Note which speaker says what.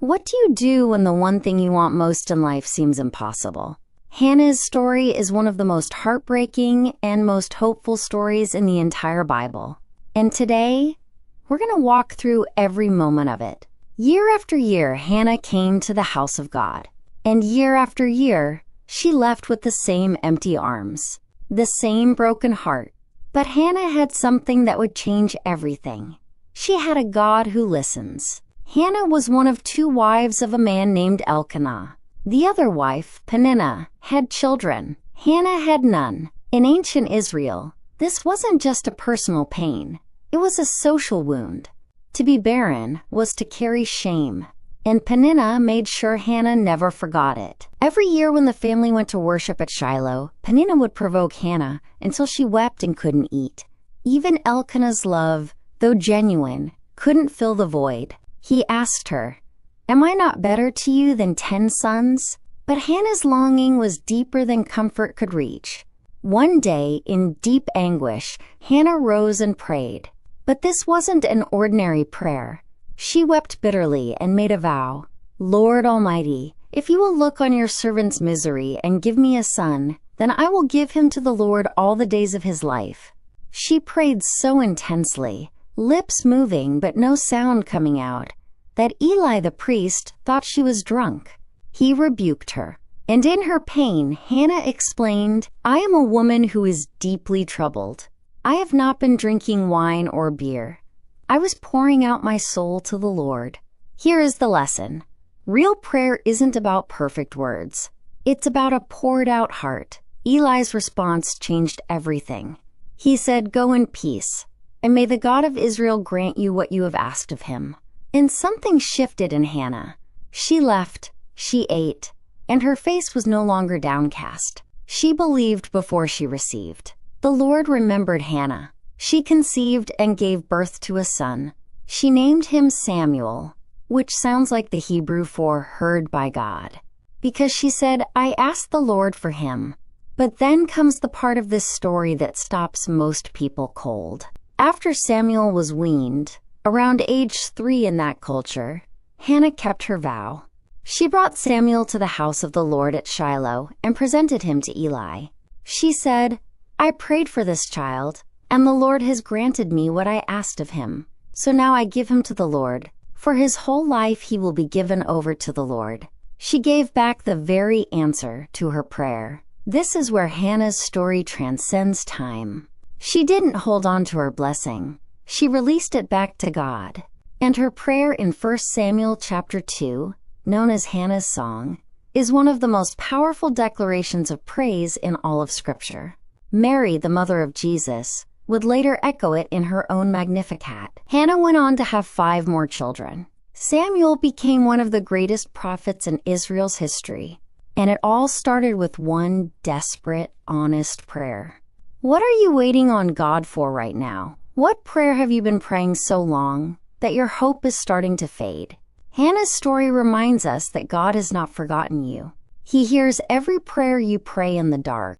Speaker 1: What do you do when the one thing you want most in life seems impossible? Hannah's story is one of the most heartbreaking and most hopeful stories in the entire Bible. And today, we're going to walk through every moment of it. Year after year, Hannah came to the house of God. And year after year, she left with the same empty arms, the same broken heart. But Hannah had something that would change everything. She had a God who listens. Hannah was one of two wives of a man named Elkanah. The other wife, Peninnah, had children. Hannah had none. In ancient Israel, this wasn't just a personal pain. It was a social wound. To be barren was to carry shame. And Peninnah made sure Hannah never forgot it. Every year when the family went to worship at Shiloh, Peninnah would provoke Hannah until she wept and couldn't eat. Even Elkanah's love, though genuine, couldn't fill the void. He asked her, "Am I not better to you than 10 sons?" But Hannah's longing was deeper than comfort could reach. One day, in deep anguish, Hannah rose and prayed. But this wasn't an ordinary prayer. She wept bitterly and made a vow. "Lord Almighty, if you will look on your servant's misery and give me a son, then I will give him to the Lord all the days of his life." She prayed so intensely, lips moving but no sound coming out, that Eli the priest thought she was drunk. He rebuked her. And in her pain, Hannah explained, "I am a woman who is deeply troubled. I have not been drinking wine or beer. I was pouring out my soul to the Lord." Here is the lesson. Real prayer isn't about perfect words. It's about a poured-out heart. Eli's response changed everything. He said, "Go in peace, and may the God of Israel grant you what you have asked of him." And something shifted in Hannah. She left, she ate, and her face was no longer downcast. She believed before she received. The Lord remembered Hannah. She conceived and gave birth to a son. She named him Samuel, which sounds like the Hebrew for heard by God, because she said, "I asked the Lord for him." But then comes the part of this story that stops most people cold. After Samuel was weaned, around age 3 in that culture, Hannah kept her vow. She brought Samuel to the house of the Lord at Shiloh and presented him to Eli. She said, "I prayed for this child, and the Lord has granted me what I asked of him. So now I give him to the Lord. For his whole life he will be given over to the Lord." She gave back the very answer to her prayer. This is where Hannah's story transcends time. She didn't hold on to her blessing. She released it back to God. And her prayer in 1 Samuel chapter 2, known as Hannah's Song, is one of the most powerful declarations of praise in all of Scripture. Mary, the mother of Jesus, would later echo it in her own Magnificat. Hannah went on to have 5 more children. Samuel became one of the greatest prophets in Israel's history. And it all started with one desperate, honest prayer. What are you waiting on God for right now? What prayer have you been praying so long that your hope is starting to fade? Hannah's story reminds us that God has not forgotten you. He hears every prayer you pray in the dark.